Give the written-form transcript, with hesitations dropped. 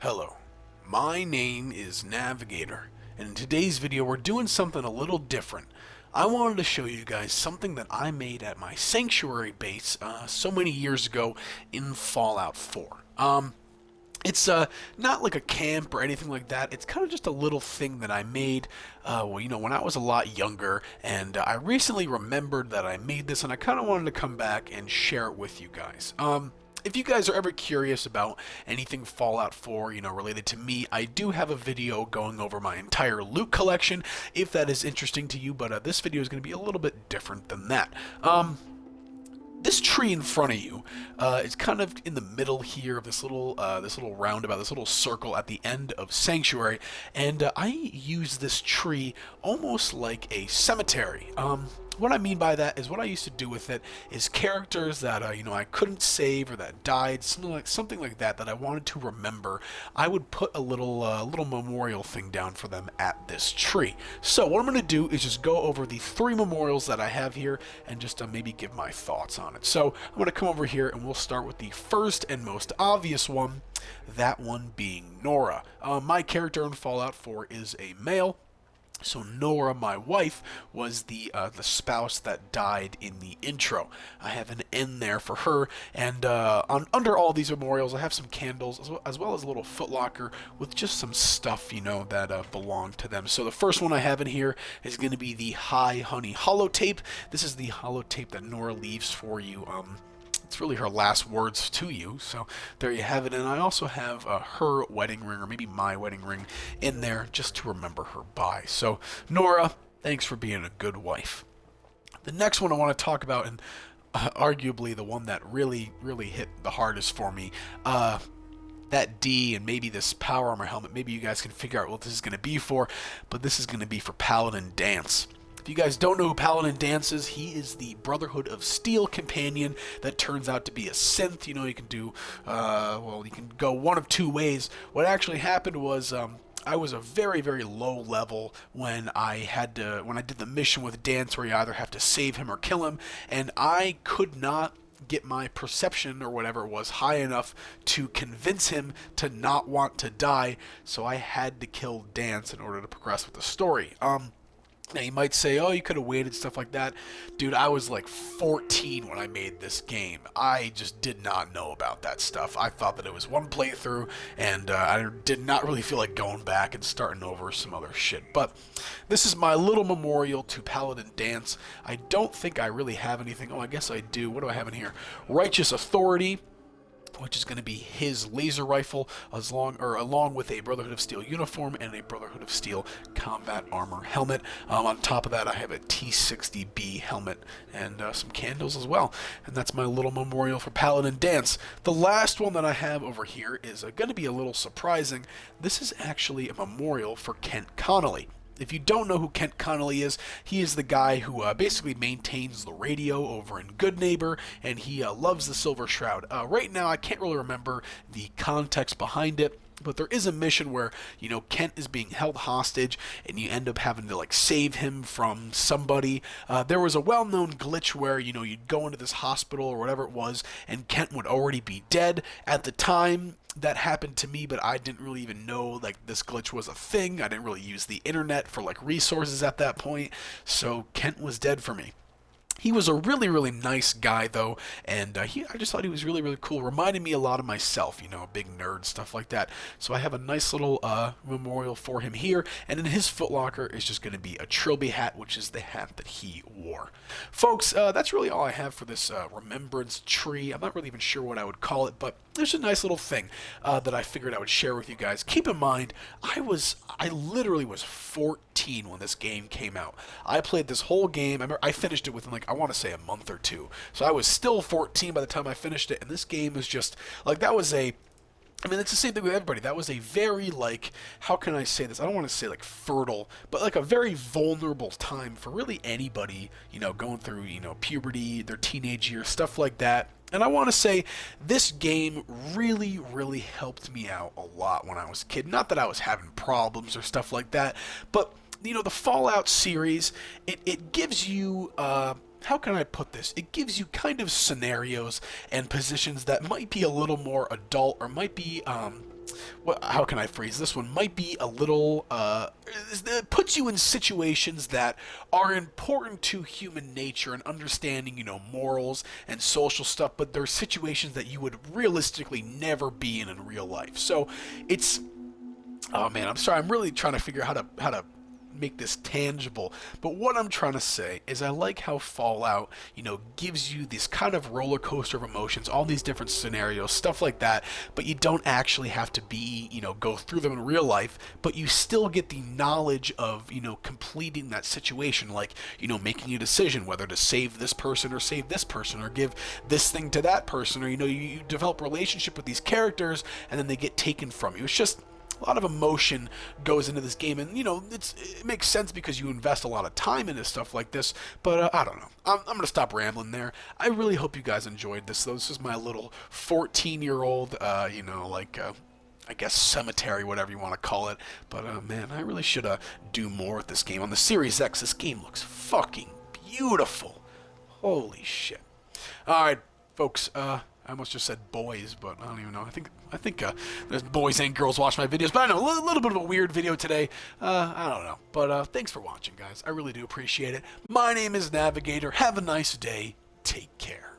Hello, my name is Navigator, and in today's video we're doing something a little different. I wanted to show you guys something that I made at my Sanctuary base so many years ago in Fallout 4. It's not like a camp or anything like that. It's kind of just a little thing that I made, when I was a lot younger, and I recently remembered that I made this, and I kind of wanted to come back and share it with you guys. If you guys are ever curious about anything Fallout 4, related to me, I do have a video going over my entire loot collection, if that is interesting to you, but this video is going to be a little bit different than that. This tree in front of you is kind of in the middle here of this little roundabout, this little circle at the end of Sanctuary, and I use this tree almost like a cemetery. What I mean by that is what I used to do with it is characters that I couldn't save or that died, something like that I wanted to remember. I would put a little memorial thing down for them at this tree. So what I'm going to do is just go over the 3 memorials that I have here and just maybe give my thoughts on it. So I'm going to come over here and we'll start with the first and most obvious one, that one being Nora. My character in Fallout 4 is a male. So Nora, my wife, was the spouse that died in the intro. I have an N there for her, and under all these memorials, I have some candles as well as a little footlocker with just some stuff, that belong to them. So the first one I have in here is going to be the Hi Honey holotape. This is the holotape that Nora leaves for you. It's really her last words to you, so there you have it. And I also have her wedding ring, or maybe my wedding ring, in there just to remember her by. So, Nora, thanks for being a good wife. The next one I want to talk about, and arguably the one that really hit the hardest for me, that D and maybe this power armor helmet, maybe you guys can figure out what this is going to be for, but this is going to be for Paladin Dance. If you guys don't know who Paladin Dance is, he is the Brotherhood of Steel companion that turns out to be a synth. You can do, you can go one of 2 ways. What actually happened was, I was a very low level when I did the mission with Dance, where you either have to save him or kill him, and I could not get my perception or whatever it was high enough to convince him to not want to die, so I had to kill Dance in order to progress with the story. Now you might say, oh, you could have waited, stuff like that. Dude, I was like 14 when I made this game. I just did not know about that stuff. I thought that it was one playthrough, and I did not really feel like going back and starting over some other shit. But this is my little memorial to Paladin Dance. I don't think I really have anything. Oh, I guess I do. What do I have in here? Righteous Authority, which is going to be his laser rifle, along with a Brotherhood of Steel uniform and a Brotherhood of Steel combat armor helmet. On top of that, I have a T-60B helmet and some candles as well. And that's my little memorial for Paladin Dance. The last one that I have over here is going to be a little surprising. This is actually a memorial for Kent Connolly. If you don't know who Kent Connolly is, he is the guy who basically maintains the radio over in Good Neighbor, and he loves the Silver Shroud. Right now, I can't really remember the context behind it, but there is a mission where, Kent is being held hostage, and you end up having to, save him from somebody. There was a well-known glitch where, you'd go into this hospital or whatever it was, and Kent would already be dead. At the time, that happened to me, but I didn't really even know, this glitch was a thing. I didn't really use the internet for, resources at that point, so Kent was dead for me. He was a really nice guy, though, and I just thought he was really cool. Reminded me a lot of myself, a big nerd, stuff like that. So I have a nice little memorial for him here, and in his footlocker is just going to be a Trilby hat, which is the hat that he wore. Folks, that's really all I have for this remembrance tree. I'm not really even sure what I would call it, but there's a nice little thing that I figured I would share with you guys. Keep in mind, I literally was 14 when this game came out. I played this whole game. I finished it within I want to say a month or 2. So I was still 14 by the time I finished it, and this game was just that was it's the same thing with everybody. That was a very, how can I say this? I don't want to say, fertile, but, a very vulnerable time for really anybody, going through, puberty, their teenage years, stuff like that. And I want to say this game really helped me out a lot when I was a kid. Not that I was having problems or stuff like that, but, the Fallout series, it gives you, how can I put this? It gives you kind of scenarios and positions that might be a little more adult or might be how can I phrase this one? Might be a little, it puts you in situations that are important to human nature and understanding, morals and social stuff, but they're situations that you would realistically never be in real life. So it's, oh man, I'm sorry, I'm really trying to figure out how to make this tangible. But what I'm trying to say is I like how Fallout, gives you this kind of roller coaster of emotions, all these different scenarios, stuff like that, but you don't actually have to be, go through them in real life, but you still get the knowledge of, completing that situation, like, making a decision whether to save this person or save this person or give this thing to that person, or, you develop a relationship with these characters and then they get taken from you. It's just a lot of emotion goes into this game, and it makes sense because you invest a lot of time into stuff like this. But I don't know. I'm gonna stop rambling there. I really hope you guys enjoyed this, though. This is my little 14-year-old, I guess cemetery, whatever you want to call it. But man, I really should do more with this game on the Series X. This game looks fucking beautiful. Holy shit! All right, folks. I almost just said boys, but I don't even know. I think there's boys and girls watch my videos, but I know a little bit of a weird video today. I don't know, but thanks for watching, guys. I really do appreciate it. My name is Navigator. Have a nice day. Take care.